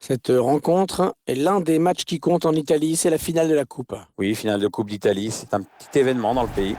Cette rencontre est l'un des matchs qui compte en Italie, c'est la finale de la Coupe. Oui, finale de Coupe d'Italie, c'est un petit événement dans le pays.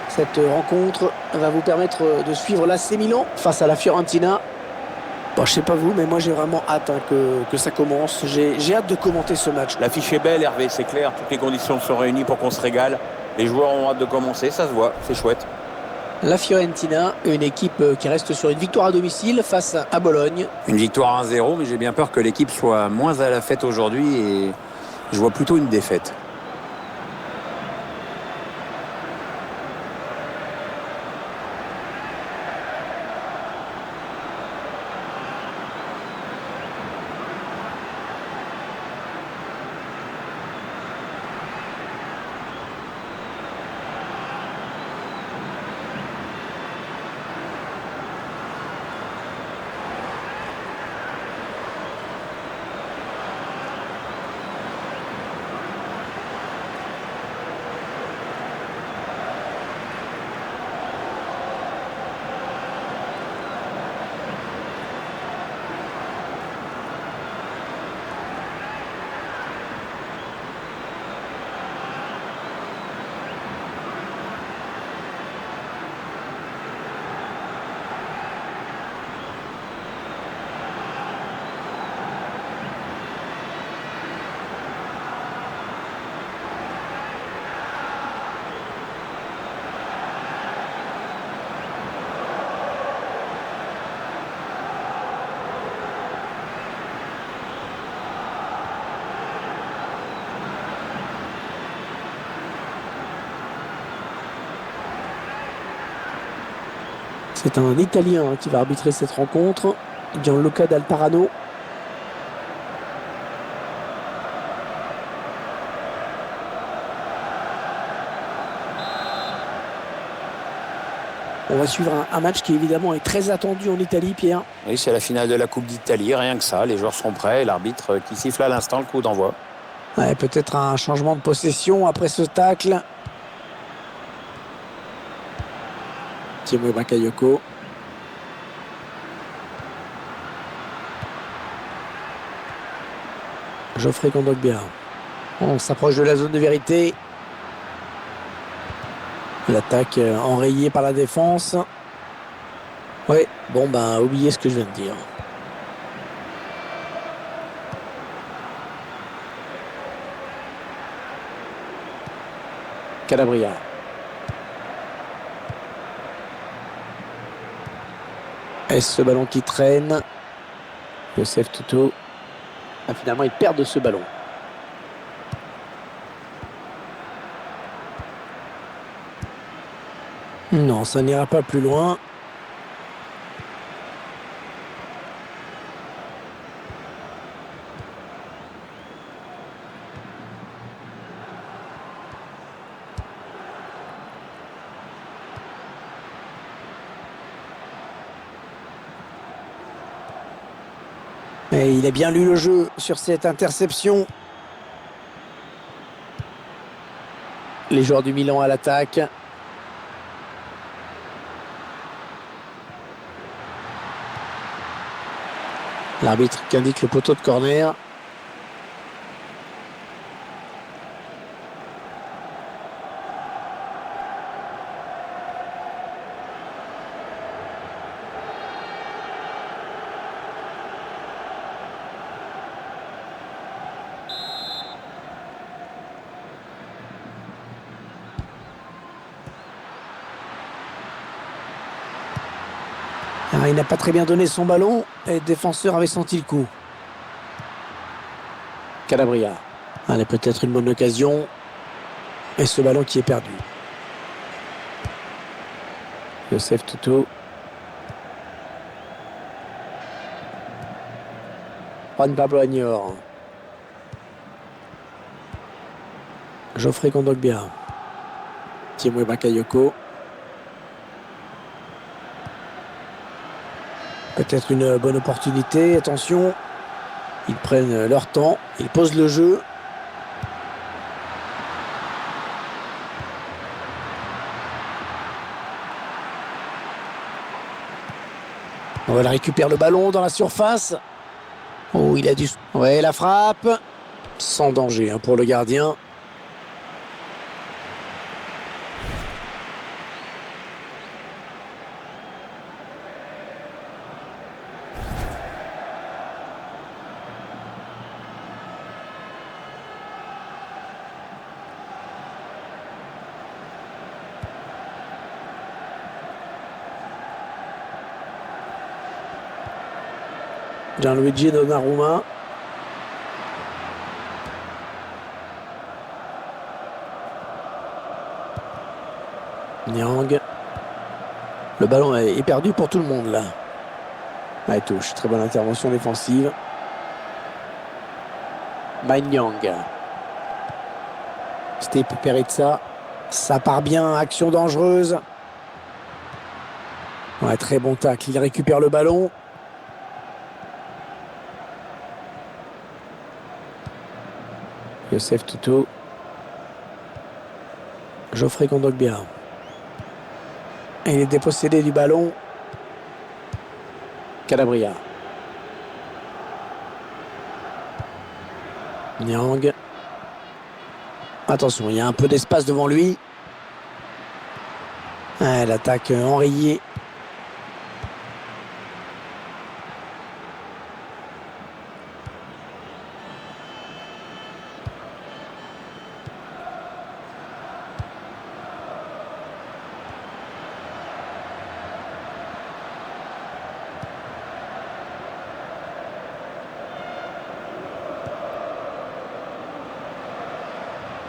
Cette rencontre va vous permettre de suivre l'AC Milan face à la Fiorentina. Bon, je sais pas vous, mais moi j'ai vraiment hâte que ça commence. J'ai hâte de commenter ce match. L'affiche est belle, Hervé, c'est clair. Toutes les conditions sont réunies pour qu'on se régale. Les joueurs ont hâte de commencer, ça se voit, c'est chouette. La Fiorentina, une équipe qui reste sur une victoire à domicile face à Bologne. Une victoire 1-0, mais j'ai bien peur que l'équipe soit moins à la fête aujourd'hui et je vois plutôt une défaite. C'est un Italien qui va arbitrer cette rencontre, Gianluca Dal Parano. On va suivre un match qui évidemment est très attendu en Italie, Pierre. Oui, c'est la finale de la Coupe d'Italie, rien que ça. Les joueurs sont prêts, l'arbitre qui siffle à l'instant le coup d'envoi. Ouais, peut-être un changement de possession après ce tacle. Timo Bakayoko. Geoffrey Kondogbia. On s'approche de la zone de vérité. L'attaque enrayée par la défense. Ouais, bon ben oubliez ce que je viens de dire. Calabria. Est-ce ce ballon qui traîne? Youssef Touto. Ah, finalement, ils perdent ce ballon. Non, ça n'ira pas plus loin. Et il a bien lu le jeu sur cette interception. Les joueurs du Milan à l'attaque. L'arbitre qui indique le poteau de corner. Ah, il n'a pas très bien donné son ballon et le défenseur avait senti le coup. Calabria. Allez, peut-être une bonne occasion. Et ce ballon qui est perdu. Youssef Touto. Juan Pablo Agnor. Geoffrey Kondogbia. Timo Bakayoko. Peut-être une bonne opportunité. Attention. Ils prennent leur temps. Ils posent le jeu. Elle récupère le ballon dans la surface. Oh, il a dû... Ouais, la frappe. Sans danger hein, pour le gardien. Gianluigi Donnarumma. Niang. Le ballon est perdu pour tout le monde là. Ouais, touche. Très bonne intervention défensive. Nyang. Stipe Perizza. Ça part bien. Action dangereuse. Ouais, très bon tacle. Il récupère le ballon. Youssef Toutou. Geoffrey Kondogbia. Et il est dépossédé du ballon. Calabria. Niang. Attention, il y a un peu d'espace devant lui. Ah, l'attaque enrayée.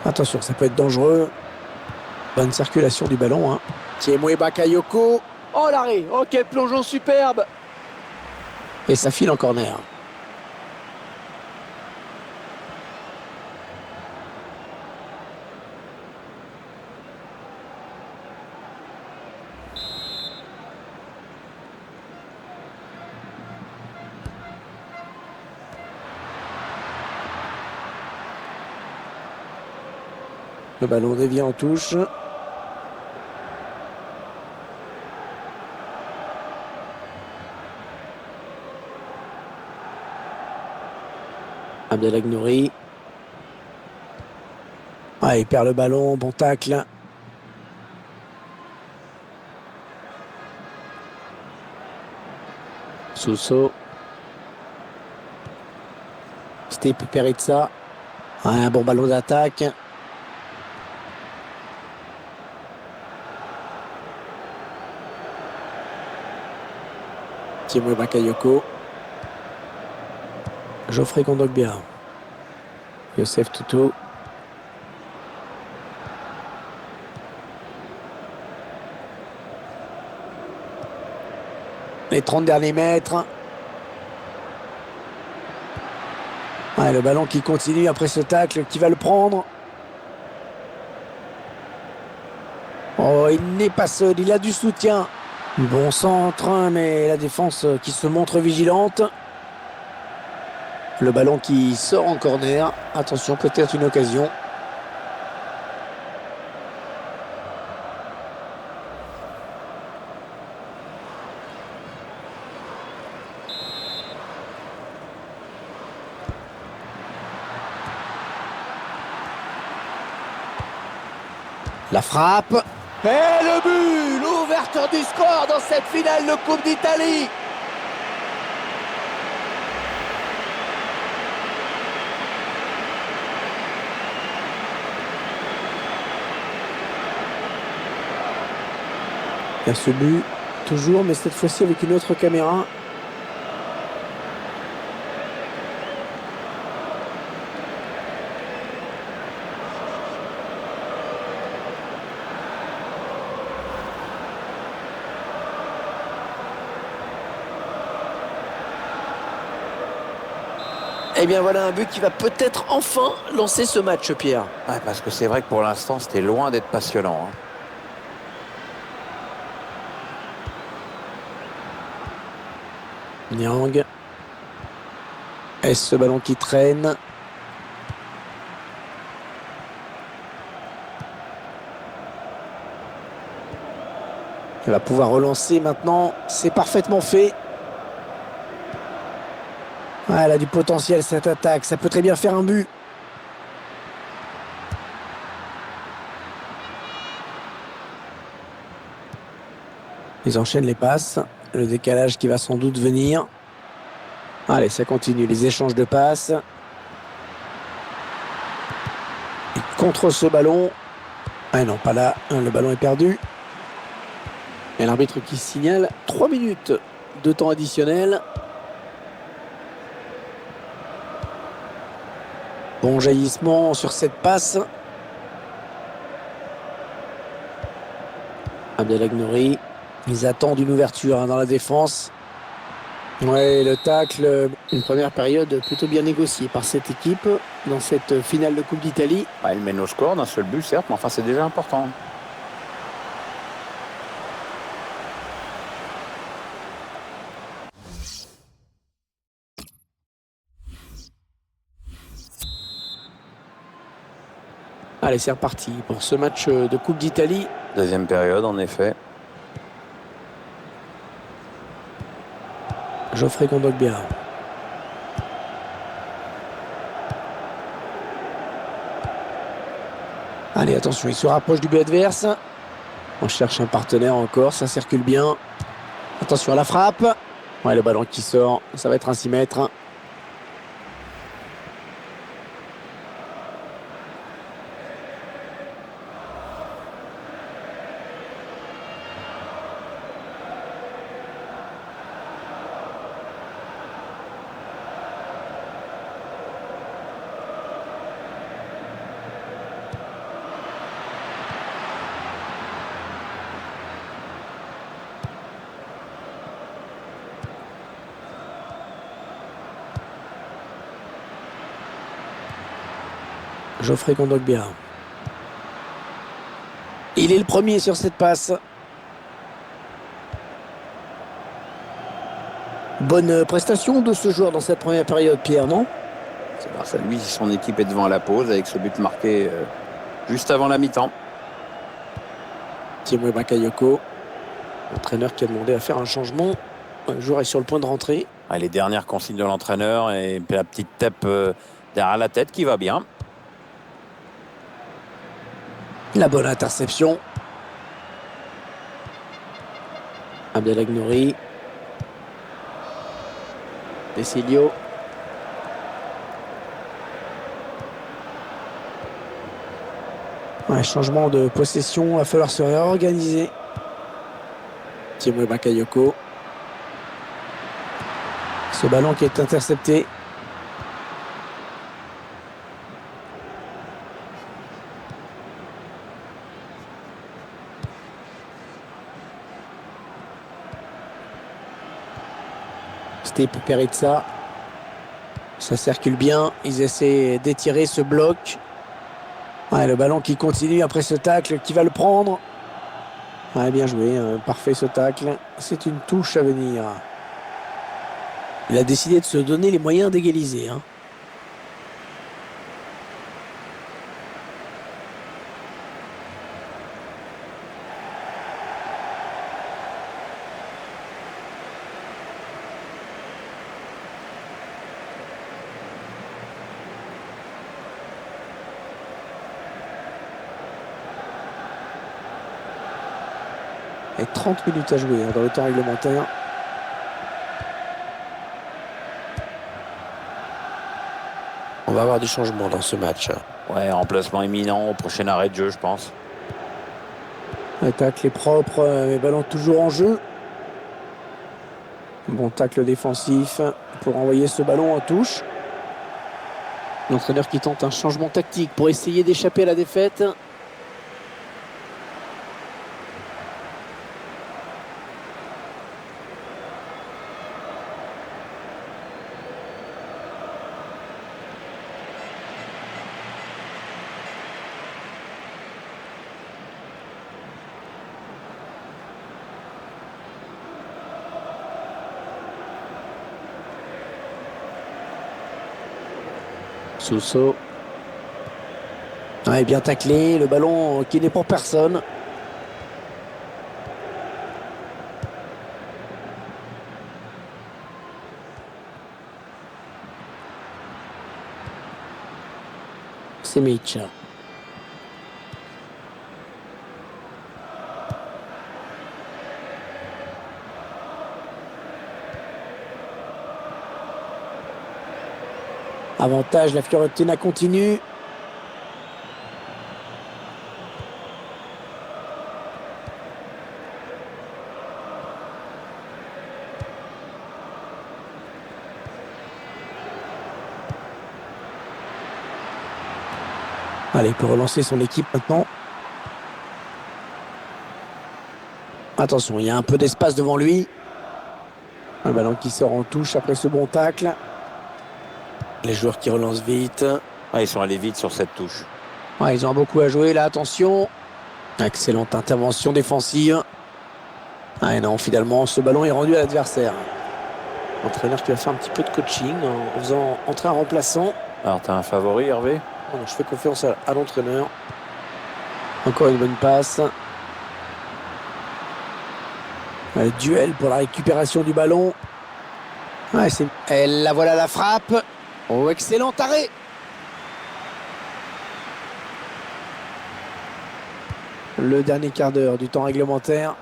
Attention, ça peut être dangereux. Bonne circulation du ballon. Hein. Thiemoué Bakayoko. Oh l'arrêt. Oh quel plongeon superbe. Et ça file en corner. Le ballon dévie en touche. Abdelhak Nouri. Ah, il perd le ballon, bon tacle. Sousso. Stipe Perizza. Ah, un bon ballon d'attaque. Thiemoué Bakayoko. Geoffrey Kondogbia. Youssef Toutou. Les 30 derniers mètres. Ouais, le ballon qui continue après ce tacle, qui va le prendre. Oh, il n'est pas seul, il a du soutien. Bon centre, hein, mais la défense qui se montre vigilante. Le ballon qui sort en corner. Attention, peut-être une occasion. La frappe. Et le but! L'ouverture du score dans cette finale de Coupe d'Italie. Il y a ce but, toujours, mais cette fois-ci avec une autre caméra. Et bien voilà un but qui va peut-être enfin lancer ce match, Pierre. Ouais, parce que c'est vrai que pour l'instant, c'était loin d'être passionnant. Hein. Niang. Est-ce ce ballon qui traîne? Il va pouvoir relancer maintenant. C'est parfaitement fait. Ah, elle a du potentiel cette attaque, ça peut très bien faire un but. Ils enchaînent les passes, le décalage qui va sans doute venir. Allez, ça continue, les échanges de passes. Il contre ce ballon. Ah non, pas là, le ballon est perdu. Et l'arbitre qui signale 3 minutes de temps additionnel. Bon jaillissement sur cette passe. Abdelhak Nouri. Ils attendent une ouverture dans la défense. Ouais, le tacle, une première période plutôt bien négociée par cette équipe dans cette finale de Coupe d'Italie. Elle mène au score d'un seul but, certes, mais enfin c'est déjà important. Allez, c'est reparti pour ce match de Coupe d'Italie. Deuxième période, en effet. Geoffrey Kondogbia. Allez, attention, il se rapproche du but adverse. On cherche un partenaire encore, ça circule bien. Attention à la frappe. Ouais, le ballon qui sort, ça va être un 6 mètres. Geoffrey Kondogbia. Il est le premier sur cette passe. Bonne prestation de ce joueur dans cette première période, Pierre, non? C'est grâce à lui, son équipe est devant la pause avec ce but marqué juste avant la mi-temps. Tiemoué Bakayoko, l'entraîneur qui a demandé à faire un changement. Le joueur est sur le point de rentrer. Les dernières consignes de l'entraîneur et la petite tape derrière la tête qui va bien. La bonne interception. Abdelhak Nouri. Desilio. Ouais, changement de possession, il va falloir se réorganiser. Tiemoué Bakayoko. Ce ballon qui est intercepté. Stipe Perizza. Ça circule bien. Ils essaient d'étirer ce bloc. Ouais, le ballon qui continue après ce tacle, qui va le prendre. Ouais, bien joué, parfait ce tacle. C'est une touche à venir. Il a décidé de se donner les moyens d'égaliser. Et 30 minutes à jouer dans le temps réglementaire. On va avoir du changement dans ce match. Ouais, remplacement imminent au prochain arrêt de jeu, je pense. Le tacle est propre, mais ballon toujours en jeu. Bon tacle défensif pour envoyer ce ballon en touche. L'entraîneur qui tente un changement tactique pour essayer d'échapper à la défaite. Sousso. Ouais, bien taclé, le ballon qui n'est pour personne. Simic. Avantage, la Fiorentina continue. Allez, il peut relancer son équipe maintenant. Attention, il y a un peu d'espace devant lui. Un ballon qui sort en touche après ce bon tacle. Les joueurs qui relancent vite. Ouais, ils sont allés vite sur cette touche. Ouais, ils ont beaucoup à jouer là, attention. Excellente intervention défensive. Ah et non, finalement, ce ballon est rendu à l'adversaire. L'entraîneur qui va faire un petit peu de coaching en faisant entrer un remplaçant. Alors, t'as un favori, Hervé? Non, je fais confiance à l'entraîneur. Encore une bonne passe. Le duel pour la récupération du ballon. Ouais, et là voilà la frappe. Oh, excellent arrêt. Le dernier quart d'heure du temps réglementaire.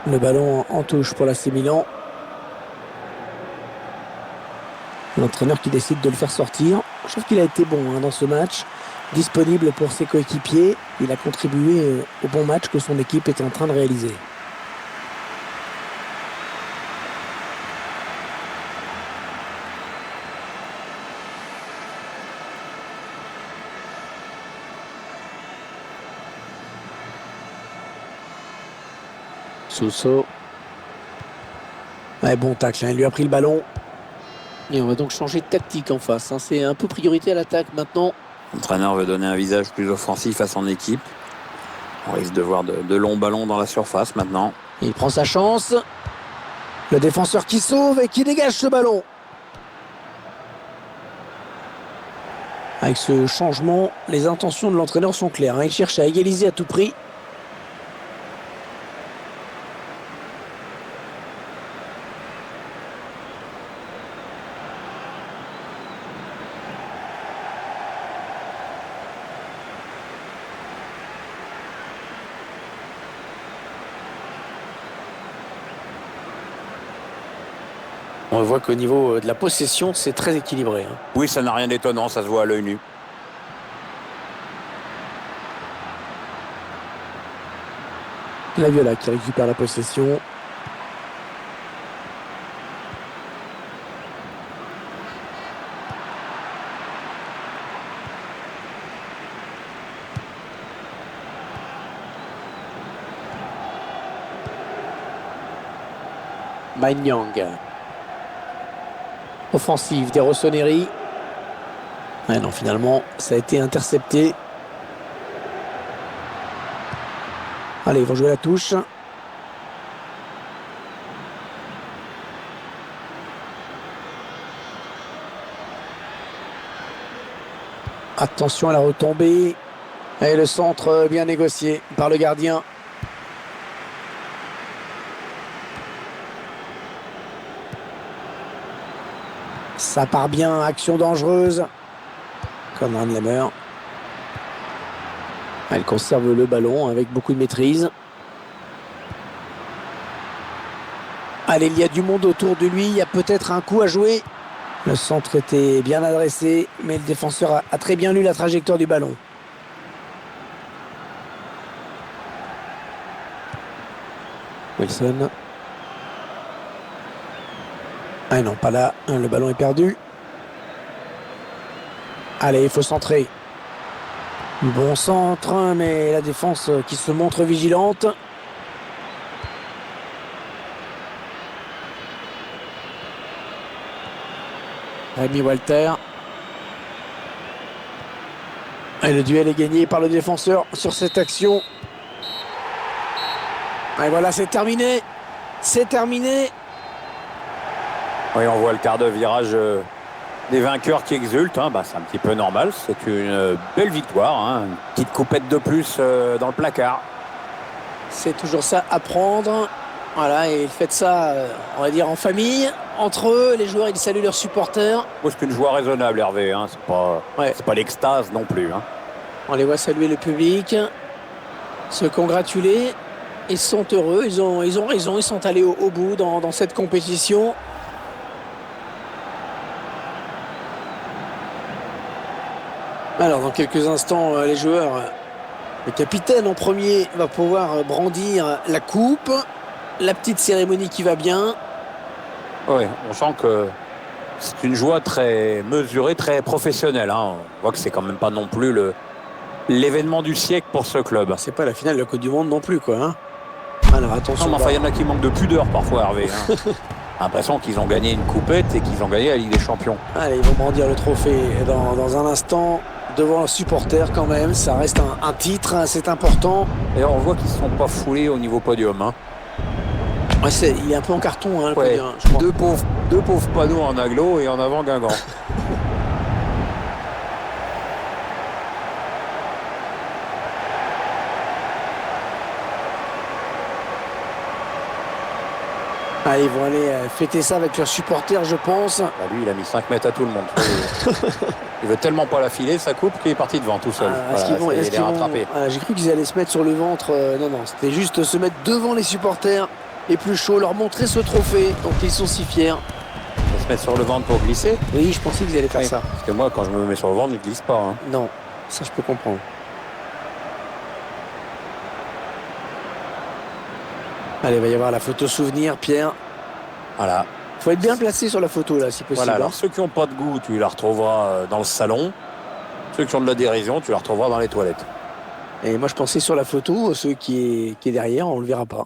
Le ballon en touche pour l'AC Milan. L'entraîneur qui décide de le faire sortir. Je trouve qu'il a été bon dans ce match. Disponible pour ses coéquipiers. Il a contribué au bon match que son équipe était en train de réaliser. Sousso. Ouais, bon tacle, il lui a pris le ballon. Et on va donc changer de tactique en face. C'est un peu priorité à l'attaque maintenant. L'entraîneur veut donner un visage plus offensif à son équipe. On risque de voir de longs ballons dans la surface maintenant. Il prend sa chance. Le défenseur qui sauve et qui dégage ce ballon. Avec ce changement, les intentions de l'entraîneur sont claires. Il cherche à égaliser à tout prix. On voit qu'au niveau de la possession, c'est très équilibré. Oui, ça n'a rien d'étonnant, ça se voit à l'œil nu. La Viola qui récupère la possession. Maignan. Offensive des Rossoneri. Ouais, non, finalement, ça a été intercepté. Allez, ils vont jouer la touche. Attention à la retombée. Et le centre bien négocié par le gardien. Ça part bien, action dangereuse. Conrad Lemmer. Elle conserve le ballon avec beaucoup de maîtrise. Allez, il y a du monde autour de lui. Il y a peut-être un coup à jouer. Le centre était bien adressé, mais le défenseur a très bien lu la trajectoire du ballon. Wilson. Ah non, pas là. Le ballon est perdu. Allez, il faut centrer. Bon centre, mais la défense qui se montre vigilante. Rémi Walter. Et le duel est gagné par le défenseur sur cette action. Et voilà, c'est terminé. C'est terminé. Oui, on voit le quart de virage des vainqueurs qui exultent. C'est un petit peu normal. C'est une belle victoire. Une petite coupette de plus dans le placard. C'est toujours ça à prendre. Voilà, et faites ça, on va dire, en famille, entre eux, les joueurs, ils saluent leurs supporters. Moi, c'est une joie raisonnable, Hervé. Hein. Ouais. C'est pas l'extase non plus. Hein. On les voit saluer le public, se congratuler. Ils sont heureux, ils ont raison, ils sont allés au bout dans cette compétition. Alors, dans quelques instants, les joueurs, le capitaine en premier va pouvoir brandir la coupe. La petite cérémonie qui va bien. Oui, on sent que c'est une joie très mesurée, très professionnelle. Hein. On voit que c'est quand même pas non plus l'événement du siècle pour ce club. C'est pas la finale de la Coupe du Monde non plus, quoi. Hein. Alors attention. Non, mais enfin, il y en a qui manquent de pudeur parfois, Hervé. Hein. L'impression qu'ils ont gagné une coupette et qu'ils ont gagné la Ligue des Champions. Allez, ils vont brandir le trophée dans un instant devant un supporter quand même. Ça reste un titre, hein, c'est important. Et on voit qu'ils ne se sont pas foulés au niveau podium. Hein. Ouais, il est un peu en carton, hein, le Ouais, podium, je crois. deux pauvres panneaux en aglo et en avant Guingamp. Ah, ils vont aller fêter ça avec leurs supporters, je pense. Bah, lui, il a mis 5 mètres à tout le monde. Il veut tellement pas la filer, sa coupe, qu'il est parti devant tout seul. J'ai cru qu'ils allaient se mettre sur le ventre. Non, c'était juste se mettre devant les supporters, les plus chauds, leur montrer ce trophée. Donc ils sont si fiers. Il va se mettre sur le ventre pour glisser. Oui, je pensais qu'ils allaient faire ça. Parce que moi, quand je me mets sur le ventre, je ne glisse pas. Hein. Non, ça je peux comprendre. Allez, il va y avoir la photo souvenir, Pierre. Voilà. Faut être bien placé sur la photo, là, si possible. Voilà, alors ceux qui n'ont pas de goût, tu la retrouveras dans le salon. Ceux qui ont de la dérision, tu la retrouveras dans les toilettes. Et moi, je pensais sur la photo, ceux qui est derrière, on le verra pas.